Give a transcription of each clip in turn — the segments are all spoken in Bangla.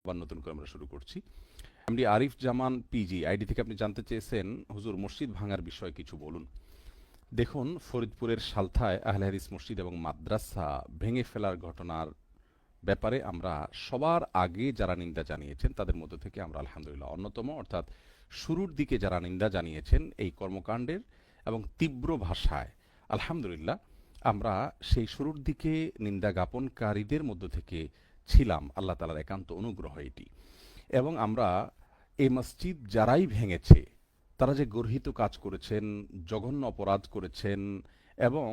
আবার নতুন করে আমরা শুরু করছি। এমডি আরিফ জামান পিজি আইডি থেকে আপনি জানতে চেয়েছেন, হুজুর মসজিদ ভাঙার বিষয়ে কিছু বলুন। দেখুন, ফরিদপুরের সালথায় আহলে হাদিস মসজিদ এবং মাদ্রাসা ভেঙে ফেলার ঘটনার ব্যাপারে আমরা সবার আগে যারা নিন্দা জানিয়েছেন তাদের মধ্য থেকে আমরা আলহামদুলিল্লাহ অন্যতম, অর্থাৎ শুরুর দিকে যারা নিন্দা জানিয়েছেন এই কর্মকাণ্ডের এবং তীব্র ভাষায়, আলহামদুলিল্লাহ আমরা সেই শুরুর দিকে নিন্দা জ্ঞাপনকারীদের মধ্য থেকে ছিলাম। আল্লাহ তাআলার একান্ত অনুগ্রহ এটি। এবং আমরা এই মসজিদ যারাই ভেঙেছে তারা যে গর্হিত কাজ করেছেন, জঘন্য অপরাধ করেছেন, এবং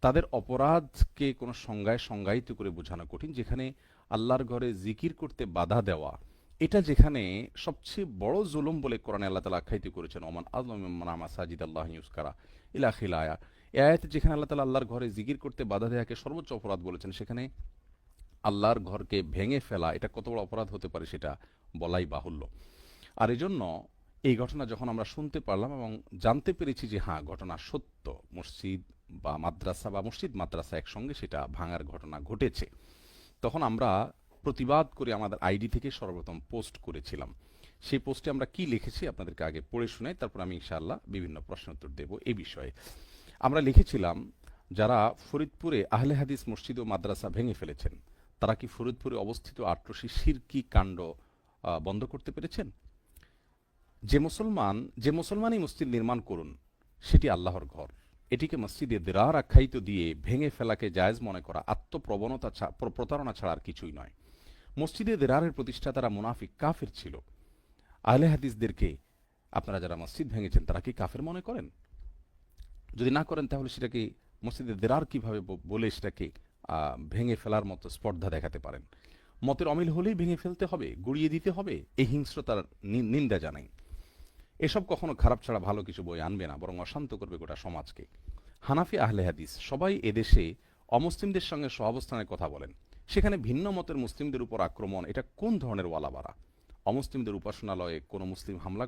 তাদের অপরাধকে কোনো সংজ্ঞায় সংজ্ঞায়িত করে বোঝানো কঠিন। যেখানে আল্লাহর ঘরে জিকির করতে বাধা দেওয়া, এটা যেখানে সবচেয়ে বড় জুলুম বলে কোরআনে আল্লাহ তাআলা আখ্যায়িত করেছেন, ওমান আযলামু মিম্মান মানাআ মাসাজিদ আল্লাহি ইউযকারা ইলা আখিল আয়া। এই আয়াতে যেখানে আল্লাহ তাআলা আল্লাহর ঘরে জিকির করতে বাধা দেওয়াকে সর্বোচ্চ অপরাধ বলেছেন, সেখানে আল্লাহর ঘরকে ভেঙে ফেলা এটা কত বড় অপরাধ হতে পারে সেটা বলাই বাহুল্য। আর এজন্য এই ঘটনা যখন আমরা শুনতে পারলাম এবং জানতে পেরেছি যে হ্যাঁ ঘটনা সত্য, মসজিদ বা মাদ্রাসা বা মসজিদ মাদ্রাসা একসঙ্গে সেটা ভাঙার ঘটনা ঘটেছে, তখন আমরা প্রতিবাদ করে আমাদের আইডি থেকে সর্বপ্রথম পোস্ট করেছিলাম। সেই পোস্টে আমরা কি লিখেছি আপনাদেরকে আগে পড়ে শোনাই, তারপর আমি ইনশাআল্লাহ বিভিন্ন প্রশ্ন উত্তর দেব এই বিষয়ে। আমরা লিখেছিলাম, যারা ফরিদপুরে আহলে হাদিস মসজিদ ও মাদ্রাসা ভেঙে ফেলেছেন তারা কি ফরিদপুরে অবস্থিত আট্রসি শিরকি কাণ্ড বন্ধ করতে পেরেছেন? যে মুসলমানই মসজিদ নির্মাণ করুন সেটি আল্লাহর ঘর, এটিকে মসজিদে দিরার আখ্যায়িত দিয়ে ভেঙে ফেলাকে জায়েজ মনে করা আত্মপ্রবণতা প্রতারণা ছাড়া আর কিছুই নয়। মসজিদে দিরারের প্রতিষ্ঠাতারা মুনাফিক কাফের ছিল। আহলে হাদিসদেরকে আপনারা যারা মসজিদ ভেঙেছেন তারা কি কাফের মনে করেন? যদি না করেন তাহলে সেটাকে মসজিদে দেরার কিভাবে বলে সেটাকে ভেঙে ফেলার মতো স্পর্ধা দেখাতে পারেন? মতের অমিল হলেই ভেঙে ফেলতে হবে, গুড়িয়ে দিতে হবে, এই হিংস্রতার নিন্দা জানাই। এসব কখনো খারাপ ছাড়া ভালো কিছু বই আনবে না, বরং অশান্ত করবে গোটা সমাজকে। হানাফি আহলে হাদিস সবাই এদেশে অমুসলিমদের সঙ্গে সহাবস্থানের কথা বলেন, সেখানে ভিন্ন মতের মুসলিমদের উপর আক্রমণ এটা কোন ধরনের ওয়ালাবাড়া? অমুসলিমদের উপাসনালয়ে কোনো মুসলিম হামলা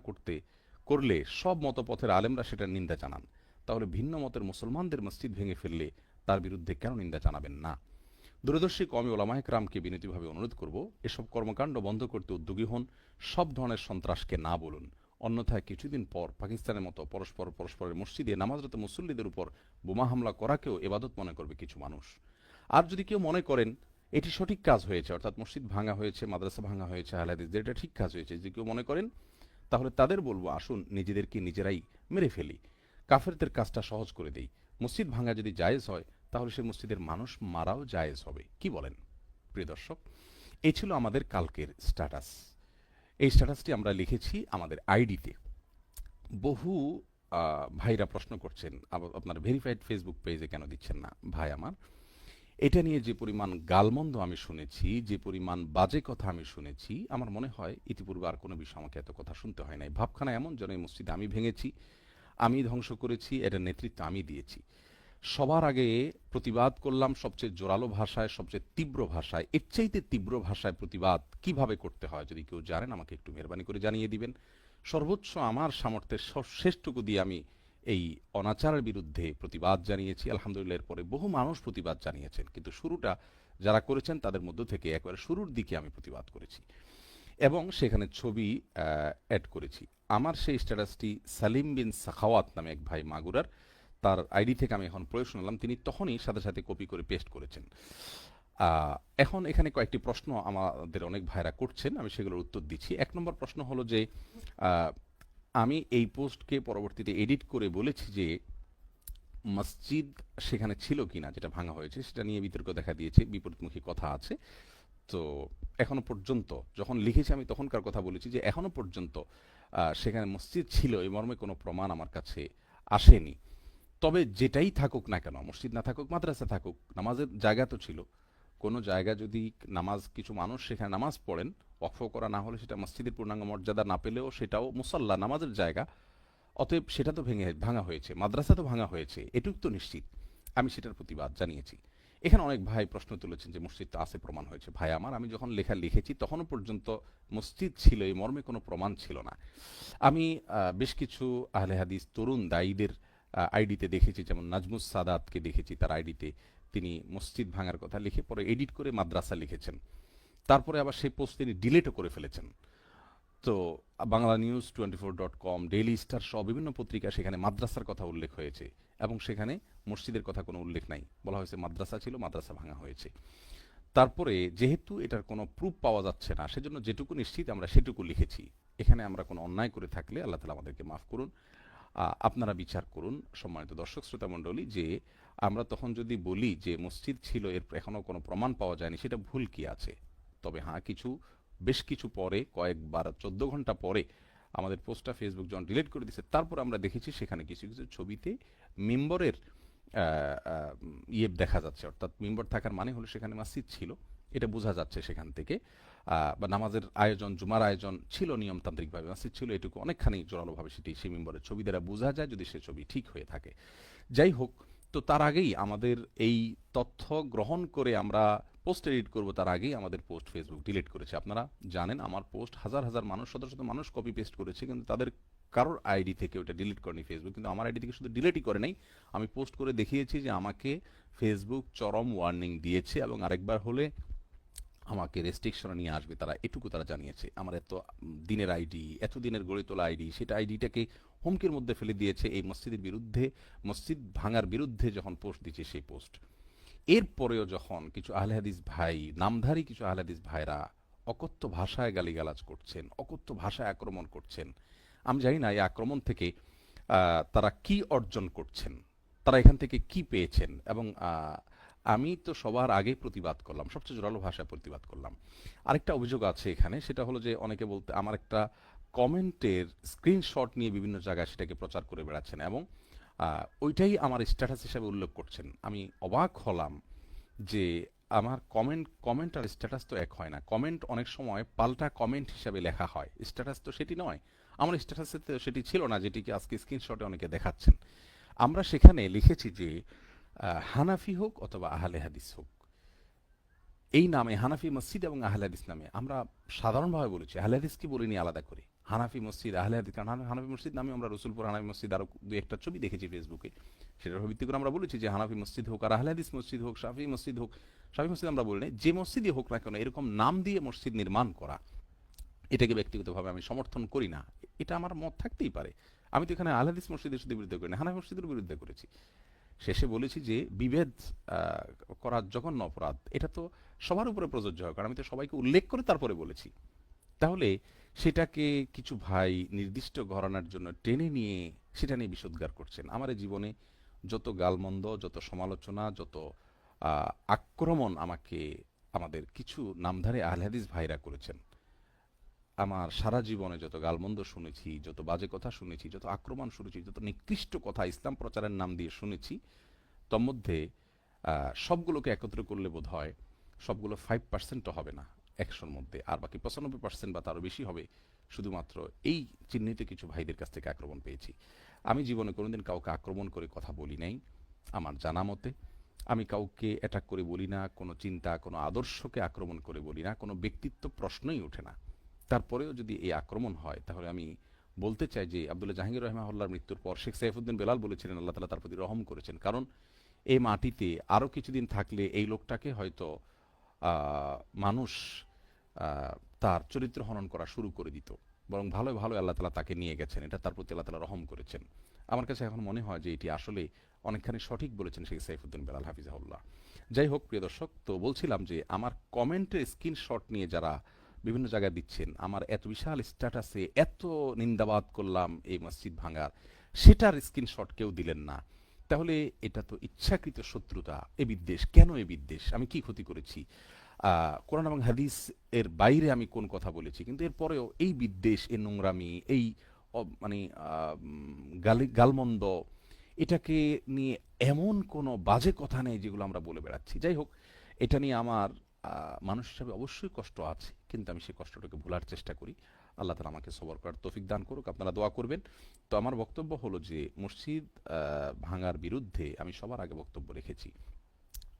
করলে সব মতপথের আলেমরা সেটার নিন্দা জানান, তাহলে ভিন্ন মতের মুসলমানদের মসজিদ ভেঙে ফেললে তার বিরুদ্ধে কেন নিন্দা জানাবেন না? দূরদর্শী কওমি ওলামায়ে কেরামকে বিনীতভাবে অনুরোধ করব, এসব কর্মকাণ্ড বন্ধ করতে উদ্যোগী হন, সব ধরনের সন্ত্রাসকে না বলুন। অন্যথায় কিছুদিন পর পাকিস্তানের মতো পরস্পরের মসজিদে নামাজরত মুসল্লিদের উপর বোমা হামলা করাকেও এবাদত মনে করবে কিছু মানুষ। আর যদি কেউ মনে করেন এটি সঠিক কাজ হয়েছে, অর্থাৎ মসজিদ ভাঙা হয়েছে, মাদ্রাসা ভাঙা হয়েছে, আহলে হাদিসদের এটা ঠিক কাজ হয়েছে, যদি কেউ মনে করেন, তাহলে তাদের বলবো, আসুন নিজেদেরকে নিজেরাই মেরে ফেলি, কাফেরদের কাজটা সহজ করে দেই। মসজিদ ভাঙা যদি জায়েজ হয় তাহলে সে মসজিদের মানুষ মারাও জায়েজ হবে, কি বলেন? প্রিয় দর্শক, এই ছিল আমাদের কালকের স্ট্যাটাস। এই স্ট্যাটাসটি আমরা লিখেছি আমাদের আইডিতে। বহু ভাইরা প্রশ্ন করছেন, আপনার ভেরিফাইড ফেসবুক পেজে কেন দিচ্ছেন না? ভাই আমার, এটা নিয়ে যে পরিমাণ গালমন্দ আমি শুনেছি, যে পরিমাণ বাজে কথা আমি শুনেছি, আমার মনে হয় ইতিপূর্বে আর কোনো বিষয় আমাকে এত কথা শুনতে হয় নাই। ভাবখানা এমন যেন এই মসজিদ আমি ভেঙেছি, আমি ধ্বংস করেছি, এটার নেতৃত্ব আমি দিয়েছি। সবার আগে প্রতিবাদ করলাম সবচেয়ে জোরালো ভাষায়, সবচেয়ে তীব্র ভাষায়। এর চাইতে তীব্র ভাষায় প্রতিবাদ কিভাবে করতে হয় যদি কেউ জানেন আমাকে একটু মেহরবানি করে জানিয়ে দিবেন। সর্বোচ্চ আমার সামর্থ্যের শেষটুকু দিয়ে আমি এই অনাচারের বিরুদ্ধে প্রতিবাদ জানিয়েছি। আলহামদুলিল্লাহ এর পরে বহু মানুষ প্রতিবাদ জানিয়েছেন, কিন্তু শুরুটা যারা করেছেন তাদের মধ্য থেকে একবারে শুরুর দিকে আমি প্রতিবাদ করেছি এবং সেখানে ছবি অ্যাড করেছি। আমার সেই স্ট্যাটাসটি সালিম বিন সাখাওয়াত নামে এক ভাই মাগুরার, তার আইডি থেকে আমি এখন পড়ে শোনালাম, তিনি তখনই সাথে সাথে কপি করে পেস্ট করেছেন। এখন এখানে কয়েকটি প্রশ্ন আমাদের অনেক ভাইরা করছেন, আমি সেগুলোর উত্তর দিচ্ছি। এক নম্বর প্রশ্ন হলো যে আহ, আমি এই পোস্টকে পরবর্তীতে এডিট করে বলেছি যে মসজিদ সেখানে ছিল কিনা, যেটা ভাঙা হয়েছে সেটা নিয়ে বিতর্ক দেখা দিয়েছে, বিপরীতমুখী কথা আছে। তো এখনো পর্যন্ত যখন লিখেছি আমি তখনকার কথা বলেছি যে এখনো পর্যন্ত সেখানে মসজিদ ছিল এই মর্মে কোনো প্রমাণ আমার কাছে আসেনি। তবে যেটাই থাকুক না কেন, মসজিদ না থাকুক, মাদ্রাসা থাকুক, নামাজের জায়গা তো ছিল। কোনো জায়গা যদি কিছু মানুষ সেখানে নামাজ পড়েন, ওয়াকফ করা না হলে সেটা মসজিদের পূর্ণাঙ্গ মর্যাদা না পেলেও সেটাও মুসল্লা নামাজের জায়গা। অতএব সেটা তো ভাঙা হয়েছে, মাদ্রাসা তো ভাঙা হয়েছে, এটুক তো নিশ্চিত। আমি সেটার প্রতিবাদ জানিয়েছি। এখানে অনেক ভাই প্রশ্ন তুলেছেন যে মসজিদ তো আছে, প্রমাণ হয়েছে। ভাই আমার, আমি যখন লেখা লিখেছি তখনও পর্যন্ত মসজিদ ছিল এই মর্মে কোনো প্রমাণ ছিল না। আমি বেশ কিছু আহলে হাদিস তরুণ দায়ীদের আইডিতে দেখেছি, যেমন নাজমুস সাদাতকে দেখেছি তার আইডিতে, তিনি মসজিদ ভাঙার কথা লিখে পরে এডিট করে মাদ্রাসা লিখেছেন। তারপরে আবার সেই পোস্ট তিনি ডিলিটও করে ফেলেছেন। তো Bangla news 24.com, daily star সহ বিভিন্ন পত্রিকা সেখানে মাদ্রাসার কথা উল্লেখ হয়েছে এবং সেখানে মসজিদের কথা কোনো উল্লেখ নাই, বলা হয়েছে মাদ্রাসা ছিল, মাদ্রাসা ভাঙা হয়েছে। তারপরে যেহেতু এটার কোনো প্রুফ পাওয়া যাচ্ছে না, সেজন্য যেটুকু নিশ্চিত আমরা সেটুকু লিখেছি। এখানে আমরা কোনো অন্যায় করে থাকলে আল্লাহ তালা আমাদেরকে মাফ করুন, আপনারা বিচার করুন। সম্মানিত দর্শক শ্রোতা মণ্ডলী, যে আমরা তখন যদি বলি যে মসজিদ ছিল, এর এখনও কোনো প্রমাণ পাওয়া যায়নি, সেটা ভুল কি আছে? তবে হ্যাঁ, বেশ কিছু পরে, কয়েকবার 14 ঘন্টা পরে আমাদের পোস্টটা ফেসবুক যখন ডিলিট করে দিয়েছে, তারপর আমরা দেখেছি সেখানে কিছু কিছু ছবিতে মিম্বরের ইয়ে দেখা যাচ্ছে, অর্থাৎ মিম্বর থাকার মানে হলো সেখানে মসজিদ ছিল, এটা বোঝা যাচ্ছে সেখান থেকে। বা নামাজের আয়োজন, জুমার আয়োজন ছিল নিয়মতান্ত্রিকভাবে, মসজিদ ছিল, এটুকু অনেকখানি জোরালোভাবে সেটি সেই মিম্বরের ছবি দ্বারা বোঝা যায়, যদি সে ছবি ঠিক হয়ে থাকে। যাই হোক, তো তার আগেই আমাদের এই তথ্য গ্রহণ করে আমরা পোস্ট এডিট করব, তার আগেই আমাদের পোস্ট ফেসবুক ডিলিট করেছে। আপনারা জানেন আমার পোস্ট হাজার হাজার মানুষ, শত শত মানুষ কপি পেস্ট করেছে, কিন্তু তাদের কারোর আইডি থেকে ওটা ডিলিট করেনি ফেসবুক, কিন্তু আমার আইডি থেকে শুধু ডিলিটই করে নাই, আমি পোস্ট করে দেখিয়েছি যে আমাকে ফেসবুক চরম ওয়ার্নিং দিয়েছে এবং আরেকবার হলে আমাকে রেস্ট্রিকশনে নিয়ে আসবে তারা, এটুকু তারা জানিয়েছে। আমার এত দিনের আইডি, এত দিনের গড়ে তোলা আইডি, সেটা আইডিটাকে হুমকির মধ্যে ফেলে দিয়েছে এই মসজিদের বিরুদ্ধে, মসজিদ ভাঙার বিরুদ্ধে যখন পোস্ট দিচ্ছে সেই পোস্ট। এরপরেও যখন কিছু আহলে হাদিস ভাই, নামধারী কিছু আহলে হাদিস ভাইরা অকথ্য ভাষায় গালিগালাজ করছেন, অকথ্য ভাষায় আক্রমণ করছেন, আমি জানি না এই আক্রমণ থেকে তারা কি অর্জন করছেন, তারা এখান থেকে কি পেয়েছেন। এবং আমি তো সবার আগে প্রতিবাদ করলাম, সবচেয়ে জোরালো ভাষায় প্রতিবাদ করলাম। আরেকটা অভিযোগ আছে এখানে, সেটা হলো যে অনেকে বলতে আমার একটা কমেন্টের স্ক্রিনশট নিয়ে বিভিন্ন জায়গায় সেটাকে প্রচার করে বেড়াচ্ছেন এবং ওইটাই আমার স্ট্যাটাস হিসাবে উল্লেখ করছেন। আমি অবাক হলাম যে আমার কমেন্ট আর স্ট্যাটাস তো এক হয় না। কমেন্ট অনেক সময় পাল্টা কমেন্ট হিসাবে লেখা হয়, স্ট্যাটাস তো সেটি নয়। আমার স্ট্যাটাসে তো সেটি ছিল না, যেটিকে আজকে স্ক্রিনশটে অনেকে দেখাচ্ছেন। আমরা সেখানে লিখেছি যে হানাফি হোক অথবা আহলে হাদিস হোক, এই নামে হানাফি মসজিদ এবং আহলে হাদিস নামে আমরা সাধারণভাবে বলেছি, আহলে হাদিস কি বলিনি আলাদা করে। হানাফি মসজিদ, আহলে হাদিস, কারণ হানাফি মসজিদ নামে আমরা রসুলপুর হানাফি মসজিদ আরো দুই একটা ছবি দেখেছি ফেসবুকে, সেটার ভিত্তি করে আমরা বলেছি যে হানাফি মসজিদ হোক আর আহলে হাদিস মসজিদ হোক, শাফি মসজিদ হোক। শাফি মসজিদ আমরা বলিনি, যে মসজিদই হোক না কেন এরকম নাম দিয়ে মসজিদ নির্মাণ করা, এটাকে ব্যক্তিগতভাবে আমি সমর্থন করি না। এটা আমার মত থাকতেই পারে। আমি তো এখানে আহলে হাদিস মসজিদের শুধু বিরুদ্ধে করি না, হানাফি মসজিদের বিরুদ্ধে করেছি। শেষে বলেছি যে বিভেদ করা জঘন্য অপরাধ, এটা তো সবার উপরে প্রযোজ্য হয়, কারণ আমি তো সবাইকে উল্লেখ করে তারপরে বলেছি। তাহলে সেটাকে কিছু ভাই নির্দিষ্ট ঘরানার জন্য টেনে নিয়ে সেটা নিয়ে বিষোদ্গার করছেন। আমার এই জীবনে যত গালমন্দ, যত সমালোচনা, যত আক্রমণ আমাকে আমাদের কিছু নামধারী আহলে হাদিস ভাইরা করেছেন, আমার সারা জীবনে যত গালমন্দ শুনেছি, যত বাজে কথা শুনেছি, যত আক্রমণ শুনেছি, যত নিকৃষ্ট কথা ইসলাম প্রচারের নাম দিয়ে শুনেছি, তন্মধ্যে সবগুলোকে একত্র করলে বোধ হয় সবগুলো 5%ও হবে না 100-র মধ্যে, আর বাকি 95% বা তারও বেশি হবে শুধুমাত্র এই চিহ্নিত কিছু ভাইদের কাছ থেকে আক্রমণ পেয়েছি। আমি জীবনে কোনোদিন কাউকে আক্রমণ করে কথা বলি নাই আমার জানা মতে। আমি কাউকে অ্যাটাক করে বলি না, কোনো চিন্তা, কোনো আদর্শকে আক্রমণ করে বলি না, কোনো ব্যক্তিত্ব প্রশ্নই ওঠে না। তারপরেও যদি এই আক্রমণ হয়, তাহলে আমি বলতে চাই যে আব্দুল্লাহ জাহাঙ্গীর রহমাহুল্লাহর মৃত্যুর পর শেখ সাইফুদ্দিন বেলাল বলেছিলেন আল্লাহ তাআলা তার প্রতি রহম করেছেন, কারণ এই মাটিতে আরো কিছুদিন থাকলে এই লোকটাকে হয়তো মানুষ তার চরিত্র হনন করা শুরু করে দিত। বরং ভালো ভালো আল্লাহ তাআলা তাকে নিয়ে গেছেন, এটা তার প্রতি আল্লাহ তাআলা রহম করেছেন। আমার কাছে এখন মনে হয় যে এটি আসলে অনেকখানি সঠিক বলেছেন শেখ সাইফুদ্দিন বেলাল হাফিজাহুল্লাহ। যাই হোক প্রিয় দর্শক, তো বলছিলাম যে আমার কমেন্টের স্ক্রিনশট নিয়ে যারা বিভিন্ন জায়গায় দিচ্ছেন, আমার এত বিশাল স্ট্যাটাসে এত নিন্দাবাদ করলাম এই মসজিদ ভাঙার, সেটার স্ক্রিনশট কেউ দিলেন না। তাহলে এটা তো ইচ্ছাকৃত শত্রুতা, এ বিদ্বেষ। কেন এ বিদ্বেষ? আমি কি ক্ষতি করেছি? কোরআন এবং হাদিস এর বাইরে আমি কোন কথা বলেছি? কিন্তু এরপরেও এই বিদ্বেষ, এই নোংরামি, এই মানে গালমন্দ, এটাকে নিয়ে এমন কোনো বাজে কথা নেই যেগুলো আমরা বলে বেড়াচ্ছি। যাই হোক, এটা নিয়ে আমার মানুষ হিসাবে অবশ্যই কষ্ট আছে, কিন্তু আমি সেই কষ্টটাকে ভোলার চেষ্টা করি। আল্লাহ তাআলা আমাকে সবর করার তৌফিক দান করুক, আপনারা দোয়া করবেন। তো আমার বক্তব্য হলো যে মসজিদ ভাঙার বিরুদ্ধে আমি সবার আগে বক্তব্য রেখেছি।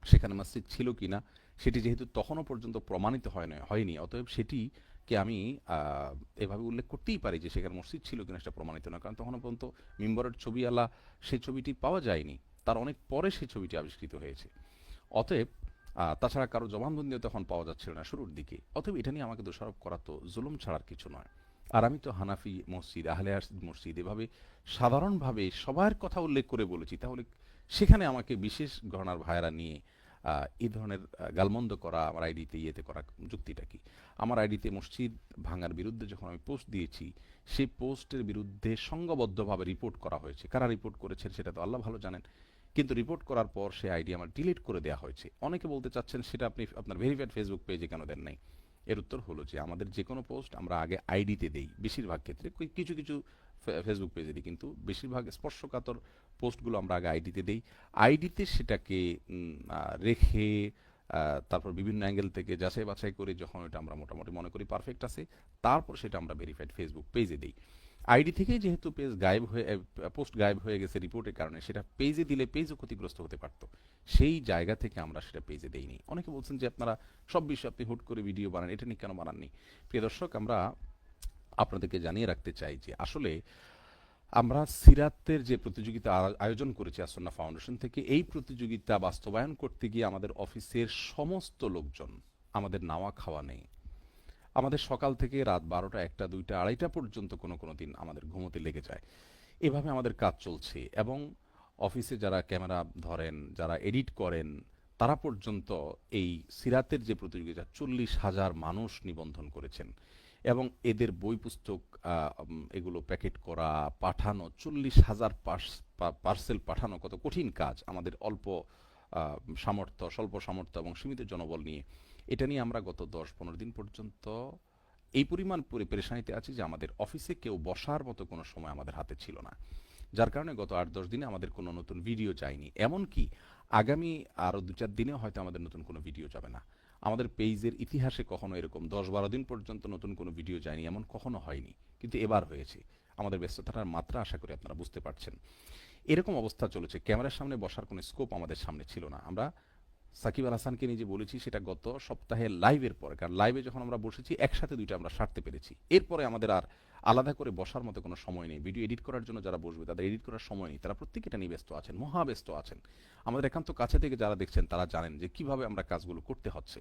সেখানে মসজিদ ছিল কিনা সেটি যেহেতু তখনও পর্যন্ত প্রমাণিত হয়নি, অতএব সেটিকে আমি এভাবে উল্লেখ করতেই পারি যে সেখানে মসজিদ ছিল কিনা সেটা প্রমাণিত নয়, কারণ তখনও পর্যন্ত মিম্বরের ছবি সেই ছবিটি পাওয়া যায়নি, তার অনেক পরে সেই ছবিটি আবিষ্কৃত হয়েছে। অতএব তাছাড়া কারো জবানবন্দিও তখন পাওয়া যাচ্ছিল না শুরুর দিকে। অতএব এটা নিয়ে আমাকে দোষারোপ করা তো জুলুম ছাড়ার কিছু নয়। আর আমি তো হানাফি মসজিদ, আহলে হাদিস মসজিদ এভাবে সাধারণভাবে সবার কথা উল্লেখ করে বলেছি, তাহলে সেখানে আমাকে বিশেষ ঘরানার ভাইয়েরা নিয়ে এই ধরনের গালমন্দ করা, আমার আইডিতে ইয়েতে করা যুক্তিটা কি? আমার আইডিতে মসজিদ ভাঙার বিরুদ্ধে যখন আমি পোস্ট দিয়েছি, সেই পোস্টের বিরুদ্ধে সংঘবদ্ধভাবে রিপোর্ট করা হয়েছে। কারা রিপোর্ট করেছেন সেটা তো আল্লাহ ভালো জানেন। কিন্তু রিপোর্ট করার পর সে আইডি আমার ডিলিট করে দেওয়া হয়েছে। অনেকে বলতে চাচ্ছেন সেটা আপনি আপনার ভেরিফাইড ফেসবুক পেজে কেন দেন নাই? এর উত্তর হলো যে আমাদের যে কোনো পোস্ট আমরা আগে আইডিতে দেই বেশিরভাগ ক্ষেত্রে, কিছু কিছু ফেসবুক পেজে দিই, কিন্তু বেশিরভাগ স্পর্শকাতর পোস্টগুলো আমরা আগে আইডিতে দেই। আইডিতে সেটাকে রেখে তারপর বিভিন্ন অ্যাঙ্গেল থেকে যাচাই বাছাই করে যখন ওটা আমরা মোটামুটি মনে করি পারফেক্ট আছে, তারপর সেটা আমরা ভেরিফাইড ফেসবুক পেজে দিই। আইডি থেকেই যেহেতু পেজ গায়েব হয়ে পোস্ট গায়েব হয়ে গেছে রিপোর্টের কারণে, সেটা পেজে দিলে পেজও ক্ষতিগ্রস্ত হতে পারত। সেই জায়গা থেকে আমরা সেটা পেজে দেইনি। অনেকে বলছেন যে আপনারা সব বিষয়ে আপনি হুট করে ভিডিও বানান, এটা নিয়ে কেন বানাননি? প্রিয় দর্শক, আমরা আপনাদেরকে জানিয়ে রাখতে চাই যে আসলে আমরা সিরাতের যে প্রতিযোগিতা আয়োজন করেছি আসন্না ফাউন্ডেশন থেকে, এই প্রতিযোগিতা বাস্তবায়ন করতে গিয়ে আমাদের অফিসের সমস্ত লোকজন, আমাদের নাওয়া খাওয়া নেই। আমাদের সকাল থেকে রাত 12টা, 1টা, 2টা, 2:30টা পর্যন্ত কোনো কোনো দিন আমাদের ঘুমোতে লেগে যায়। এভাবে আমাদের কাজ চলছে। এবং অফিসে যারা ক্যামেরা ধরেন, যারা এডিট করেন, তারা পর্যন্ত এই সিরাতের যে প্রতিযোগিতা 40,000 মানুষ নিবন্ধন করেছেন। এবং এদের বই পুস্তক এগুলো প্যাকেট করা, পাঠানো, 40,000 পার্সেল পাঠানো কত কঠিন কাজ আমাদের অল্প সামর্থ্য, স্বল্প সামর্থ্য এবং সীমিত জনবল নিয়ে। এটা নিয়ে আমরা গত 10-15 দিন পর্যন্ত এই পরিমাণ পেরেশানিতে আছি যে আমাদের অফিসে কেউ বসার মতো কোনো সময় আমাদের হাতে ছিল না। যার কারণে গত 8-10 দিনে আমাদের কোনো নতুন ভিডিও চাইনি। এমনকি আগামী আরও 2-4 দিনেও হয়তো আমাদের নতুন কোনো ভিডিও যাবে না। আমাদের পেজের ইতিহাসে কখনো এরকম 10-12 দিন পর্যন্ত নতুন কোনো ভিডিও যায়নি, এমন কখনো হয়নি। কিন্তু এবার হয়েছে। আমাদের ব্যস্ততার মাত্রা আশা করি আপনারা বুঝতে পারছেন। এরকম অবস্থা চলেছে। ক্যামেরার সামনে বসার কোনো স্কোপ আমাদের সামনে ছিল না। আমরা সাকিব আল হাসানকে নিয়ে যে বলেছি সেটা গত সপ্তাহে লাইভের পরে, কারণ লাইভে যখন আমরা বসেছি একসাথে দুইটা আমরা সারতে পেরেছি। এরপরে আমাদের আর আলাদা করে বসার মতো কোনো সময় নেই। ভিডিও এডিট করার জন্য যারা বসবে তাদের এডিট করার সময় নেই, তারা প্রত্যেকে এটা নিয়ে ব্যস্ত আছেন, মহাব্যস্ত আছেন। আমাদের একান্ত কাছে থেকে যারা দেখছেন তারা জানেন যে কিভাবে আমরা কাজগুলো করতে হচ্ছে।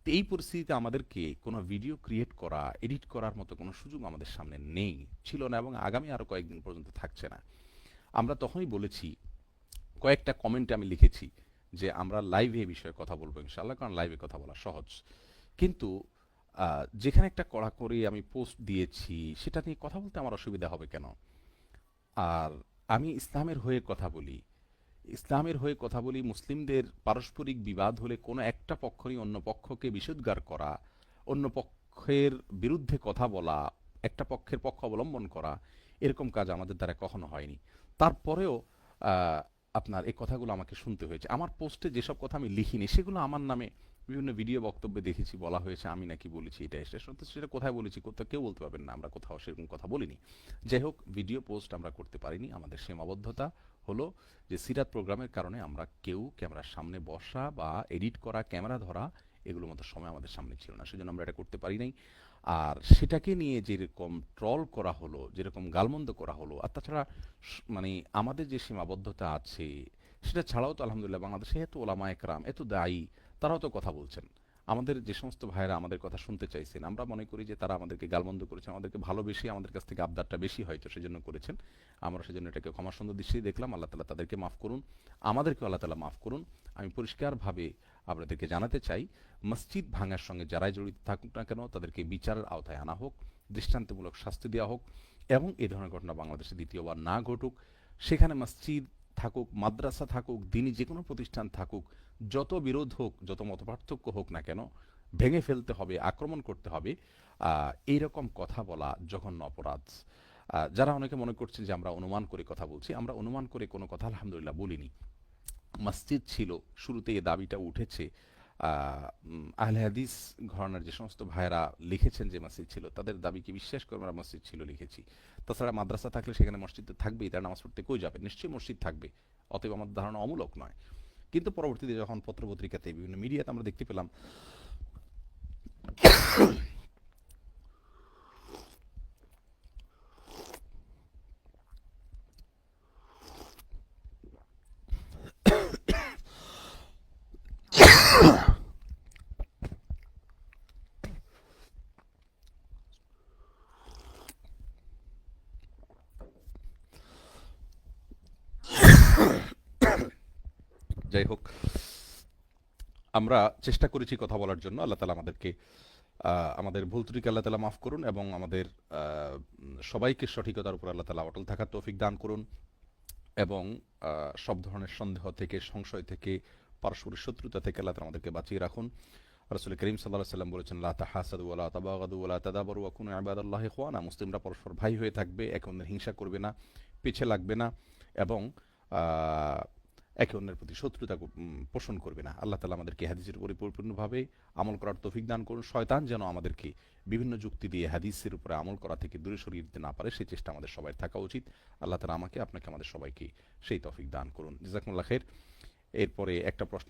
তো এই পরিস্থিতিতে আমাদেরকে কোনো ভিডিও ক্রিয়েট করা, এডিট করার মতো কোনো সুযোগ আমাদের সামনে নেই, ছিল না, এবং আগামী আরও কয়েকদিন পর্যন্ত থাকছে না। আমরা তখনই বলেছি, কয়েকটা কমেন্টে আমি লিখেছি যে আমরা লাইভে এই বিষয়ে কথা বলবো ইনশাআল্লাহ, কারণ লাইভে কথা বলা সহজ। কিন্তু যেখানে একটা কড়াকড়ি আমি পোস্ট দিয়েছি সেটা নিয়ে কথা বলতে আমার অসুবিধা হবে কেন? আর আমি ইসলামের হয়ে কথা বলি, ইসলামের হয়ে কথা বলি। মুসলিমদের পারস্পরিক বিবাদ হলে কোনো একটা পক্ষই অন্য পক্ষকে বিষোদ্গার করা, অন্য পক্ষের বিরুদ্ধে কথা বলা, একটা পক্ষের পক্ষ অবলম্বন করা, এরকম কাজ আমাদের দ্বারা কখনো হয়নি। তারপরেও আহ, আপনার এই কথাগুলো আমাকে শুনতে হয়েছে। আমার পোস্টে যেসব কথা আমি লিখিনি সেগুলো আমার নামে বিভিন্ন ভিডিও বক্তব্যে দেখেছি বলা হয়েছে আমি নাকি বলেছি এটা এটা, সত্যি সেটা কোথায় বলেছি কোথাও কেউ বলতে পারবেন না আমরা কোথাও সেরকম কথা বলিনি। যাই হোক, ভিডিও পোস্ট আমরা করতে পারিনি। আমাদের সীমাবদ্ধতা হলো যে সিরাত প্রোগ্রামের কারণে আমরা কেউ ক্যামেরার সামনে বসা বা এডিট করা, ক্যামেরা ধরা, এগুলোর মতো সময় আমাদের সামনে ছিল না, সেজন্য আমরা এটা করতে পারি নাই। আর সেটাকে নিয়ে যেরকম ট্রল করা হলো, যেরকম গালমন্দ করা হলো, আর তাছাড়া মানে আমাদের যে সীমাবদ্ধতা আছে সেটা ছাড়াও তো আলহামদুলিল্লাহ বাংলাদেশে এত ওলামা একরাম, এত দায়ী, তারাও তো কথা বলছেন। আমাদের যে সমস্ত ভাইরা আমাদের কথা শুনতে চাইছেন, আমরা মনে করি যে তারা আমাদেরকে গালমন্দ করেছেন, আমাদেরকে ভালোবেসে আমাদের কাছ থেকে আবদারটা বেশি হয়তো সেজন্য করেছেন। আমরা সেজন্য এটাকে ক্ষমা সুন্দর দৃষ্টিতে দেখলাম। আল্লাহ তালা তাদেরকে মাফ করুন, আমাদেরকে আল্লাহ তালা মাফ করুন। আমি পরিষ্কারভাবে আপনাদেরকে জানাতে চাই, মসজিদ ভাঙার সঙ্গে যারাই জড়িত থাকুক না কেন তাদেরকে বিচারের আওতায় আনা হোক, দৃষ্টান্তমূলক শাস্তি দেওয়া হোক, এবং এই ধরনের ঘটনা বাংলাদেশে দ্বিতীয়বার না ঘটুক। সেখানে মসজিদ থাকুক, মাদ্রাসা থাকুক, দিনই যে কোনো প্রতিষ্ঠান থাকুক, যত বিরোধ হোক, যত মতপার্থক্য হোক না কেন, ভেঙে ফেলতে হবে, আক্রমণ করতে হবে। এইরকম কথা বলা জঘন্য অপরাধ। যারা অনেকে মনে করছেন যে আমরা অনুমান করে কথা বলছি, আমরা অনুমান করে কোনো কথা আলহামদুলিল্লাহ বলিনি। মসজিদ ছিল, শুরুতে এই দাবিটা উঠেছে। আহলে হাদিস ঘরানার যে সমস্ত ভাইরা লিখেছেন যে মসজিদ ছিল, তাদের দাবিকে বিশ্বাস করে আমরা মসজিদ ছিল লিখেছি। তাছাড়া মাদ্রাসা থাকলে সেখানে মসজিদ তো থাকবেই, তারা নামাজ পড়তে কই যাবে? নিশ্চয়ই মসজিদ থাকবে। অতএব আমার ধারণা অমূলক নয়। কিন্তু পরবর্তীতে যখন পত্রপত্রিকাতে বিভিন্ন মিডিয়াতে আমরা দেখতে পেলাম যাই হোক, আমরা চেষ্টা করেছি কথা বলার জন্য। আল্লাহ তালা আমাদেরকে আমাদের ভুল ত্রুটিকে আল্লাহ তালা মাফ করুন, এবং আমাদের সবাইকে সঠিকতার উপর আল্লাহ তালা অটল থাকার তৌফিক দান করুন, এবং সব ধরনের সন্দেহ থেকে, সংশয় থেকে, পারস্পরিক শত্রুতা থেকে আল্লাহ তালা আমাদেরকে বাঁচিয়ে রাখুন। রাসূল করিম সাল্লাল্লাহু আলাইহি ওয়াসাল্লাম বলেছেন, লা তাহাসাদু ওয়া লা তাবাগাদু ওয়া লা তাদাবারু ওয়া কুনু ইবাদাল্লাহি ইখওয়ানা। মুসলিমরা পরস্পর ভাই হয়ে থাকবে, একে অন্যের হিংসা করবে না, পিছে লাগবে না, এবং আহ, একে অন্যের প্রতি শত্রুতা পোষণ করবে না। আল্লাহ তাআলা আমাদেরকে হাদিসের উপরে পরিপূর্ণভাবে আমল করার তৌফিক দান করুন। শয়তান যেন আমাদেরকে বিভিন্ন যুক্তি দিয়ে হাদিসের উপরে আমল করা থেকে দূরে সরিয়ে দিতে না পারে, সেই চেষ্টা আমাদের সবাই থাকা উচিত। আল্লাহ তাআলা আমাকে, আপনাকে, আমাদের সবাইকে সেই তৌফিক দান করুন। জাযাকুমুল্লাহ খাইর। এরপরে একটা প্রশ্ন